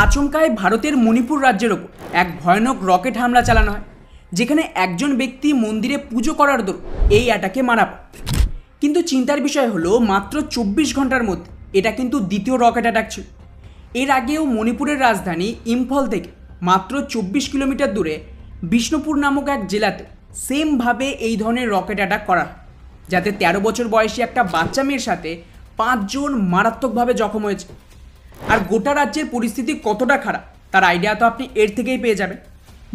আচমকায় ভারতের মণিপুর রাজ্যের ওপর এক ভয়ানক রকেট হামলা চালানো হয়, যেখানে একজন ব্যক্তি মন্দিরে পুজো করার দরুন এই অ্যাটাকে মারা পড়ে। কিন্তু চিন্তার বিষয় হলো মাত্র 24 ঘন্টার মধ্যে এটা কিন্তু দ্বিতীয় রকেট অ্যাটাক ছিল। এর আগেও মণিপুরের রাজধানী ইম্ফল থেকে মাত্র 24 কিলোমিটার দূরে বিষ্ণুপুর নামক এক জেলাতে সেমভাবে এই ধরনের রকেট অ্যাটাক করা হয়, যাতে 13 বছর বয়সী একটা বাচ্চা মেয়ের সাথে 5 জন মারাত্মকভাবে জখম হয়েছে। আর গোটা রাজ্যের পরিস্থিতি কতটা খারাপ তার আইডিয়া তো আপনি এর থেকেই পেয়ে যাবেন।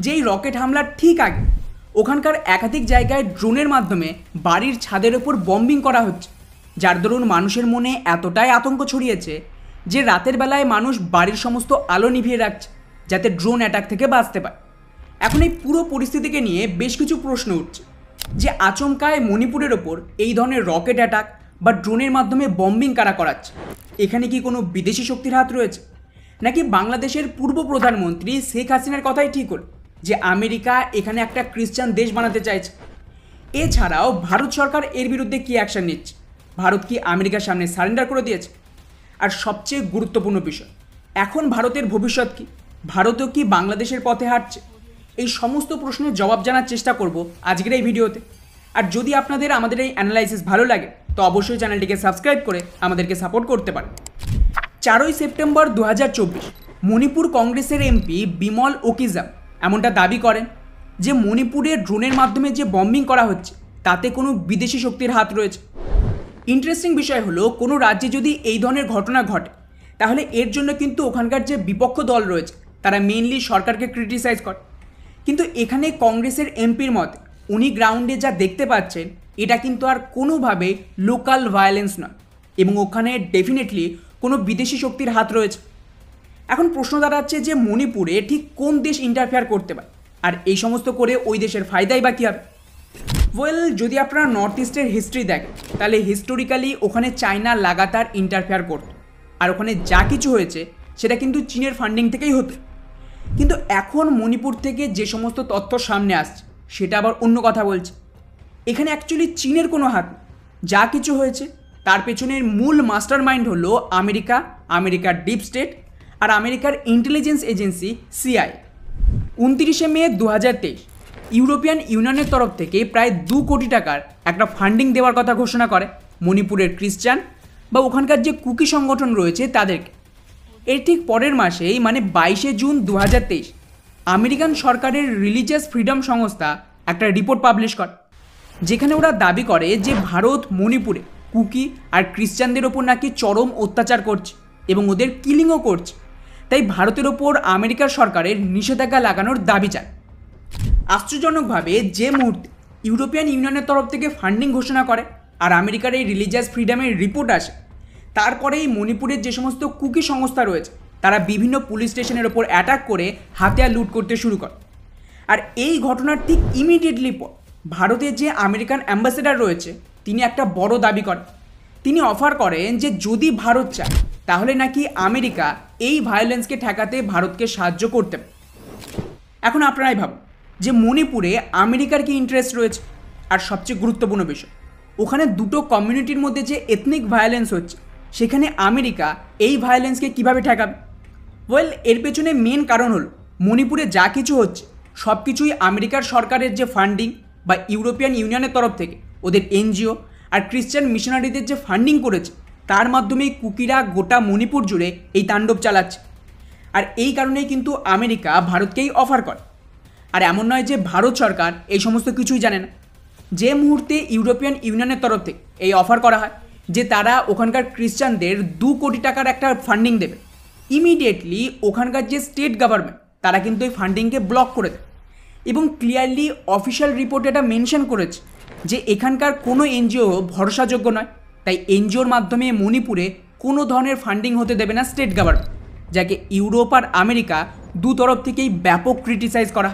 যেই রকেট হামলার ঠিক আগে ওখানকার একাধিক জায়গায় ড্রোনের মাধ্যমে বাড়ির ছাদের ওপর বম্বিং করা হচ্ছে, যার দরুন মানুষের মনে এতটাই আতঙ্ক ছড়িয়েছে যে রাতের বেলায় মানুষ বাড়ির সমস্ত আলো নিভিয়ে রাখছে যাতে ড্রোন অ্যাটাক থেকে বাঁচতে পারে। এখন এই পুরো পরিস্থিতিকে নিয়ে বেশ কিছু প্রশ্ন উঠছে যে আচমকায় মণিপুরের ওপর এই ধরনের রকেট অ্যাটাক বা ড্রোনের মাধ্যমে বম্বিং কারা করাচ্ছে? এখানে কি কোনো বিদেশি শক্তির হাত রয়েছে, নাকি বাংলাদেশের পূর্ব প্রধানমন্ত্রী শেখ হাসিনার কথাই ঠিক হল যে আমেরিকা এখানে একটা খ্রিস্টান দেশ বানাতে চাইছে? এছাড়াও ভারত সরকার এর বিরুদ্ধে কী অ্যাকশন নিচ্ছে? ভারত কি আমেরিকার সামনে সারেন্ডার করে দিয়েছে? আর সবচেয়ে গুরুত্বপূর্ণ বিষয়, এখন ভারতের ভবিষ্যৎ কি? ভারতও কি বাংলাদেশের পথে হাঁটছে? এই সমস্ত প্রশ্নের জবাব জানার চেষ্টা করব আজকের এই ভিডিওতে। আর যদি আপনাদের আমাদের এই অ্যানালাইসিস ভালো লাগে তো অবশ্যই চ্যানেলটিকে সাবস্ক্রাইব করে আমাদেরকে সাপোর্ট করতে পারেন। 4 সেপ্টেম্বর 2024 মণিপুর কংগ্রেসের এমপি বিমল ওকিজাম এমনটা দাবি করেন যে মণিপুরে ড্রোনের মাধ্যমে যে বম্বিং করা হচ্ছে তাতে কোনো বিদেশি শক্তির হাত রয়েছে। ইন্টারেস্টিং বিষয় হলো, কোনো রাজ্যে যদি এই ধরনের ঘটনা ঘটে তাহলে এর জন্য কিন্তু ওখানকার যে বিপক্ষ দল রয়েছে তারা মেইনলি সরকারকে ক্রিটিসাইজ করে। কিন্তু এখানে কংগ্রেসের এমপির মতে উনি গ্রাউন্ডে যা দেখতে পাচ্ছেন এটা কিন্তু আর কোনোভাবে লোকাল ভায়োলেন্স নয়, এবং ওখানে ডেফিনেটলি কোনো বিদেশি শক্তির হাত রয়েছে। এখন প্রশ্ন দাঁড়াচ্ছে যে মণিপুরে ঠিক কোন দেশ ইন্টারফেয়ার করতে পারে, আর এই সমস্ত করে ওই দেশের ফায়দাই বা কী হবে? ওয়েল, যদি আপনারা নর্থ ইস্টের হিস্ট্রি দেখেন তাহলে হিস্টোরিক্যালি ওখানে চায়না লাগাতার ইন্টারফেয়ার করত, আর ওখানে যা কিছু হয়েছে সেটা কিন্তু চীনের ফান্ডিং থেকেই হতো। কিন্তু এখন মণিপুর থেকে যে সমস্ত তথ্য সামনে আসছে সেটা আবার অন্য কথা বলছে। এখানে অ্যাকচুয়ালি চীনের কোনো হাত নেই। যা কিছু হয়েছে তার পেছনের মূল মাস্টার মাইন্ড হলো আমেরিকা, আমেরিকার ডিপ স্টেট আর আমেরিকার ইন্টেলিজেন্স এজেন্সি সিআই। 29 মে 2023 ইউরোপিয়ান ইউনিয়নের তরফ থেকে প্রায় 2 কোটি টাকার একটা ফান্ডিং দেওয়ার কথা ঘোষণা করে মণিপুরের খ্রিস্টান বা ওখানকার যে কুকি সংগঠন রয়েছে তাদেরকে। এর ঠিক পরের মাসেই মানে 22 জুন 2023 আমেরিকান সরকারের রিলিজিয়াস ফ্রিডম সংস্থা একটা রিপোর্ট পাবলিশ করে, যেখানে ওরা দাবি করে যে ভারত মণিপুরে কুকি আর খ্রিস্টানদের ওপর নাকি চরম অত্যাচার করছে এবং ওদের কিলিংও করছে। তাই ভারতের ওপর আমেরিকার সরকারের নিষেধাজ্ঞা লাগানোর দাবি চায়। আশ্চর্যজনকভাবে যে মুহূর্তে ইউরোপিয়ান ইউনিয়নের তরফ থেকে ফান্ডিং ঘোষণা করে আর আমেরিকার এই রিলিজিয়াস ফ্রিডমের রিপোর্ট আসে, তারপরেই মণিপুরের যে সমস্ত কুকি সংস্থা রয়েছে তারা বিভিন্ন পুলিশ স্টেশনের ওপর অ্যাটাক করে হাতিয়ার লুট করতে শুরু করে। আর এই ঘটনার ঠিক ইমিডিয়েটলি পর ভারতের যে আমেরিকান অ্যাম্বাসেডার রয়েছে তিনি একটা বড় দাবি করেন। তিনি অফার করেন যে যদি ভারত চায় তাহলে নাকি আমেরিকা এই ভায়োলেন্সকে ঠেকাতে ভারতকে সাহায্য করতে পারে। এখন আপনারাই ভাবুন যে মণিপুরে আমেরিকার কি ইন্টারেস্ট রয়েছে? আর সবচেয়ে গুরুত্বপূর্ণ বিষয়, ওখানে দুটো কমিউনিটির মধ্যে যে এথনিক ভায়োলেন্স হচ্ছে সেখানে আমেরিকা এই ভায়োলেন্সকে কীভাবে ঠেকাবে? ওয়েল, এর পেছনে মেন কারণ হলো মণিপুরে যা কিছু হচ্ছে সব কিছুই আমেরিকার সরকারের যে ফান্ডিং বা ইউরোপিয়ান ইউনিয়নের তরফ থেকে ওদের এনজিও আর খ্রিস্টান মিশনারিদের যে ফান্ডিং করেছে তার মাধ্যমেই কুকিরা গোটা মণিপুর জুড়ে এই তাণ্ডব চালাচ্ছে। আর এই কারণেই কিন্তু আমেরিকা ভারতকেই অফার করে। আর এমন নয় যে ভারত সরকার এই সমস্ত কিছুই জানে না। যে মুহূর্তে ইউরোপিয়ান ইউনিয়নের তরফ থেকে এই অফার করা হয় যে তারা ওখানকার খ্রিস্টানদের 2 কোটি টাকার একটা ফান্ডিং দেবে, ইমিডিয়েটলি ওখানকার যে স্টেট গভর্নমেন্ট তারা কিন্তু এই ফান্ডিংকে ব্লক করে দেয় এবং ক্লিয়ারলি অফিসিয়াল রিপোর্টে এটা মেনশন করেছে যে এখানকার কোনো এনজিও ভরসাযোগ্য নয়। তাই এনজিওর মাধ্যমে মণিপুরে কোনো ধরনের ফান্ডিং হতে দেবে না স্টেট গভর্নমেন্ট, যাকে ইউরোপ আর আমেরিকা দু তরফ থেকেই ব্যাপক ক্রিটিসাইজ করা।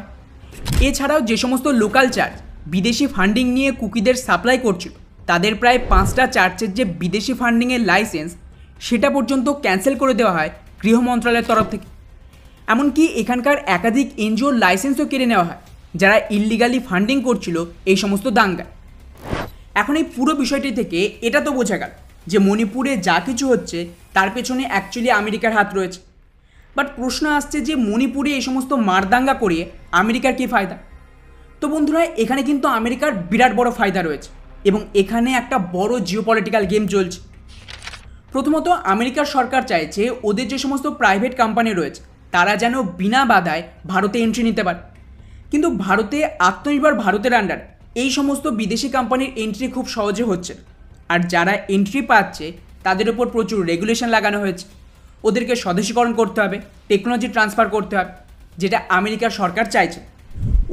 এছাড়াও যে সমস্ত লোকাল চার্চ বিদেশি ফান্ডিং নিয়ে কুকিদের সাপ্লাই করছিল তাদের প্রায় 5টা চার্চের যে বিদেশি ফান্ডিংয়ের লাইসেন্স সেটা পর্যন্ত ক্যান্সেল করে দেওয়া হয় গৃহ মন্ত্রণালয়ের তরফ থেকে। এমনকি এখানকার একাধিক এনজিওর লাইসেন্সও কেড়ে নেওয়া হয় যারা ইললিগালি ফান্ডিং করছিল এই সমস্ত দাঙ্গায়। এখন এই পুরো বিষয়টি থেকে এটা তো বোঝা গেল যে মণিপুরে যা কিছু হচ্ছে তার পেছনে অ্যাকচুয়ালি আমেরিকার হাত রয়েছে। বাট প্রশ্ন আসছে যে মণিপুরে এই সমস্ত মারদাঙ্গা করিয়ে আমেরিকার কী ফায়দা? তো বন্ধুরা, এখানে কিন্তু আমেরিকার বিরাট বড় ফায়দা রয়েছে এবং এখানে একটা বড় জিওপলিটিক্যাল গেম চলছে। প্রথমত, আমেরিকার সরকার চাইছে ওদের যে সমস্ত প্রাইভেট কোম্পানি রয়েছে তারা যেন বিনা বাধায় ভারতে এন্ট্রি নিতে পারে। কিন্তু ভারতে আত্মনির্ভর ভারতের আন্ডার এই সমস্ত বিদেশি কোম্পানির এন্ট্রি খুব সহজে হচ্ছে না। আর যারা এন্ট্রি পাচ্ছে তাদের উপর প্রচুর রেগুলেশন লাগানো হয়েছে। ওদেরকে স্বদেশীকরণ করতে হবে, টেকনোলজি ট্রান্সফার করতে হবে, যেটা আমেরিকার সরকার চাইছে।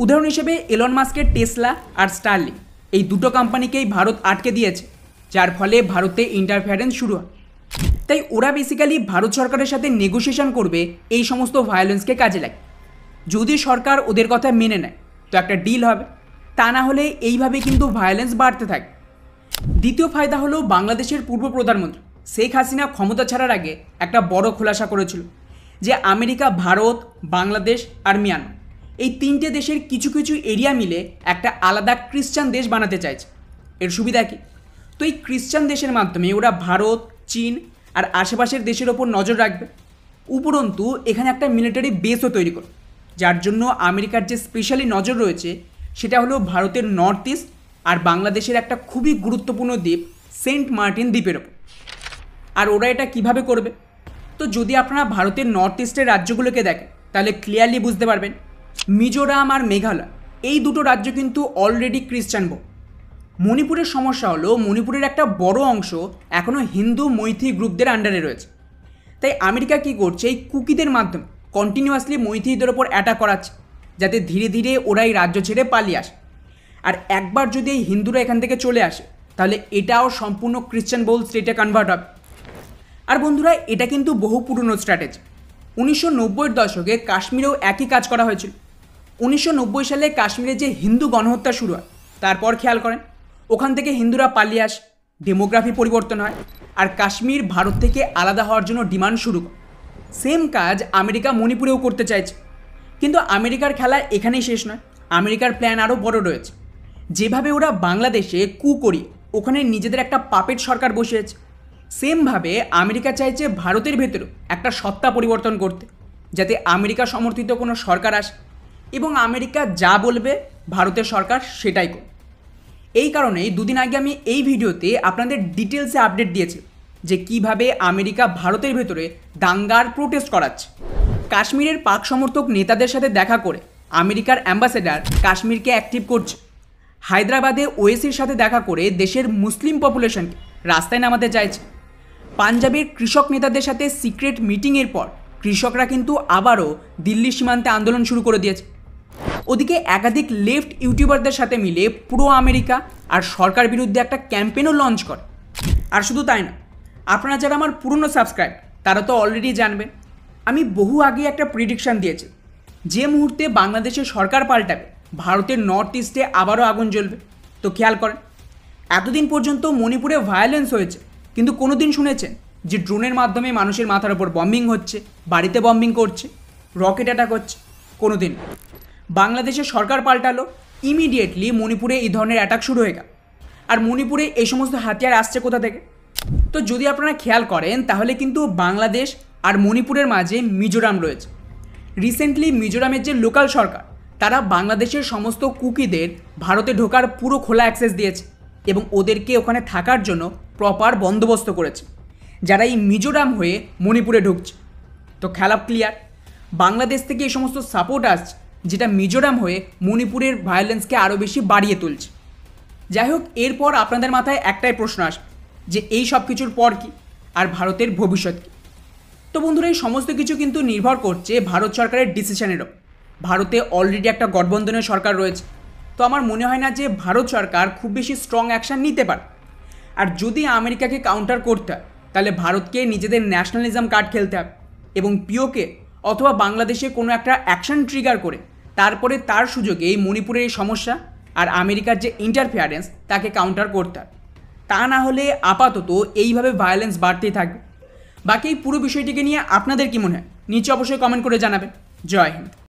উদাহরণ হিসেবে এলন মাস্কের টেসলা আর স্টারলিংক এই দুটো কোম্পানিকেই ভারত আটকে দিয়েছে, যার ফলে ভারতে ইন্টারফারেন্স শুরু হয়। তাই ওরা বেসিক্যালি ভারত সরকারের সাথে নেগোসিয়েশন করবে এই সমস্ত ভায়োলেন্সকে কাজে লাগে। যদি সরকার ওদের কথা মেনে নেয় তো একটা ডিল হবে, তা না হলে এইভাবে কিন্তু ভায়োলেন্স বাড়তে থাকে। দ্বিতীয় ফায়দা হলো বাংলাদেশের পূর্ব প্রধানমন্ত্রী শেখ হাসিনা ক্ষমতা ছাড়ার আগে একটা বড় খোলাসা করেছিল যে আমেরিকা, ভারত, বাংলাদেশ আর মিয়ানমার এই তিনটে দেশের কিছু কিছু এরিয়া মিলে একটা আলাদা খ্রিস্টান দেশ বানাতে চাইছে। এর সুবিধা কী? তো এই খ্রিস্টান দেশের মাধ্যমে ওরা ভারত, চীন আর আশেপাশের দেশের ওপর নজর রাখবে। উপরন্তু এখানে একটা মিলিটারি বেসও তৈরি করবে, যার জন্য আমেরিকার যে স্পেশালি নজর রয়েছে সেটা হলো ভারতের নর্থ ইস্ট আর বাংলাদেশের একটা খুবই গুরুত্বপূর্ণ দ্বীপ সেন্ট মার্টিন দ্বীপের ওপর। আর ওরা এটা কিভাবে করবে? তো যদি আপনারা ভারতের নর্থ ইস্টের রাজ্যগুলোকে দেখেন তাহলে ক্লিয়ারলি বুঝতে পারবেন মিজোরাম আর মেঘালয় এই দুটো রাজ্য কিন্তু অলরেডি খ্রিস্টান বহুল। মণিপুরের সমস্যা হলো মণিপুরের একটা বড় অংশ এখনও হিন্দু মৈথি গ্রুপদের আন্ডারে রয়েছে। তাই আমেরিকা কী করছে, এই কুকিদের মাধ্যমে কন্টিনিউয়াসলি মৈথিদের ওপর অ্যাটাক করাচ্ছে, যাতে ধীরে ধীরে ওরা এই রাজ্য ছেড়ে পালিয়ে আসে। আর একবার যদি এই হিন্দুরা এখান থেকে চলে আসে তাহলে এটাও সম্পূর্ণ খ্রিস্টান বহুল স্টেটে কনভার্ট হবে। আর বন্ধুরা, এটা কিন্তু বহু পুরনো স্ট্র্যাটেজি। 1990-এর দশকে কাশ্মীরেও একই কাজ করা হয়েছিল। 1990 সালে কাশ্মীরে যে হিন্দু গণহত্যা শুরু হয় তারপর খেয়াল করেন ওখান থেকে হিন্দুরা পালিয়ে আসে, ডেমোগ্রাফি পরিবর্তন হয় আর কাশ্মীর ভারত থেকে আলাদা হওয়ার জন্য ডিমান্ড শুরু করে। সেম কাজ আমেরিকা মণিপুরেও করতে চাইছে। কিন্তু আমেরিকার খেলা এখানেই শেষ নয়, আমেরিকার প্ল্যান আরও বড় রয়েছে। যেভাবে ওরা বাংলাদেশে কু করিয়ে ওখানে নিজেদের একটা পাপেট সরকার বসিয়েছে, সেমভাবে আমেরিকা চাইছে ভারতের ভেতরেও একটা সত্তা পরিবর্তন করতে, যাতে আমেরিকা সমর্থিত কোনো সরকার আসে এবং আমেরিকা যা বলবে ভারতের সরকার সেটাই করবে। এই কারণেই দুদিন আগে আমি এই ভিডিওতে আপনাদের ডিটেলসে আপডেট দিয়েছি যে কিভাবে আমেরিকা ভারতের ভেতরে দাঙ্গার প্রোটেস্ট করাচ্ছে। কাশ্মীরের পাক সমর্থক নেতাদের সাথে দেখা করে আমেরিকার অ্যাম্বাসেডার কাশ্মীরকে অ্যাক্টিভ করছে। হায়দ্রাবাদে ওয়েসির সাথে দেখা করে দেশের মুসলিম পপুলেশনকে রাস্তায় নামাতে চাইছে। পাঞ্জাবের কৃষক নেতাদের সাথে সিক্রেট মিটিংয়ের পর কৃষকরা কিন্তু আবারও দিল্লি সীমান্তে আন্দোলন শুরু করে দিয়েছে। ওদিকে একাধিক লেফট ইউটিউবারদের সাথে মিলে পুরো আমেরিকা আর সরকার বিরুদ্ধে একটা ক্যাম্পেনও লঞ্চ করে। আর শুধু তাই না, আপনারা যারা আমার পুরনো সাবস্ক্রাইব তারা তো অলরেডি জানবেন আমি বহু আগে একটা প্রিডিকশান দিয়েছি, যে মুহূর্তে বাংলাদেশের সরকার পাল্টাবে ভারতের নর্থ ইস্টে আবারও আগুন জ্বলবে। তো খেয়াল করেন, এতদিন পর্যন্ত মণিপুরে ভায়োলেন্স হয়েছে, কিন্তু কোনো দিন শুনেছেন যে ড্রোনের মাধ্যমে মানুষের মাথার ওপর বম্বিং হচ্ছে, বাড়িতে বম্বিং করছে, রকেট অ্যাটাক হচ্ছে? কোনো দিন। বাংলাদেশের সরকার পাল্টালো, ইমিডিয়েটলি মণিপুরে এই ধরনের অ্যাটাক শুরু হয়ে গেল। আর মণিপুরে এই সমস্ত হাতিয়ার আসছে কোথা থেকে? তো যদি আপনারা খেয়াল করেন তাহলে কিন্তু বাংলাদেশ আর মণিপুরের মাঝে মিজোরাম রয়েছে। রিসেন্টলি মিজোরামের যে লোকাল সরকার তারা বাংলাদেশের সমস্ত কুকিদের ভারতে ঢোকার পুরো খোলা অ্যাক্সেস দিয়েছে এবং ওদেরকে ওখানে থাকার জন্য প্রপার বন্দোবস্ত করেছে, যারা এই মিজোরাম হয়ে মণিপুরে ঢুকছে। তো খেলা ক্লিয়ার, বাংলাদেশ থেকে এই সমস্ত সাপোর্ট আসছে যেটা মিজোরাম হয়ে মণিপুরের ভায়োলেন্সকে আরও বেশি বাড়িয়ে তুলছে। যাই হোক, এরপর আপনাদের মাথায় একটাই প্রশ্ন আসবে যে এই সব কিছুর পর কি আর ভারতের ভবিষ্যৎ কী? তো বন্ধুরা, এই সমস্ত কিছু কিন্তু নির্ভর করছে ভারত সরকারের ডিসিশনের ওপর। ভারতে অলরেডি একটা গঠবন্ধনের সরকার রয়েছে, তো আমার মনে হয় না যে ভারত সরকার খুব বেশি স্ট্রং অ্যাকশান নিতে পারে। আর যদি আমেরিকাকে কাউন্টার করতে হয় তাহলে ভারতকে নিজেদের ন্যাশনালিজম কার্ড খেলতে হবে এবং পিওকে অথবা বাংলাদেশে কোনো একটা অ্যাকশান ট্রিগার করে তারপরে তার সুযোগে এই মণিপুরের এই সমস্যা আর আমেরিকার যে ইন্টারফেয়ারেন্স তাকে কাউন্টার করতে হবে। তা না হলে আপাতত এইভাবে ভায়োলেন্স বাড়তেই থাকবে। বাকি এই পুরো বিষয়টিকে নিয়ে আপনাদের কী মনে হয় নিচে অবশ্যই কমেন্ট করে জানাবেন। জয় হিন্দ।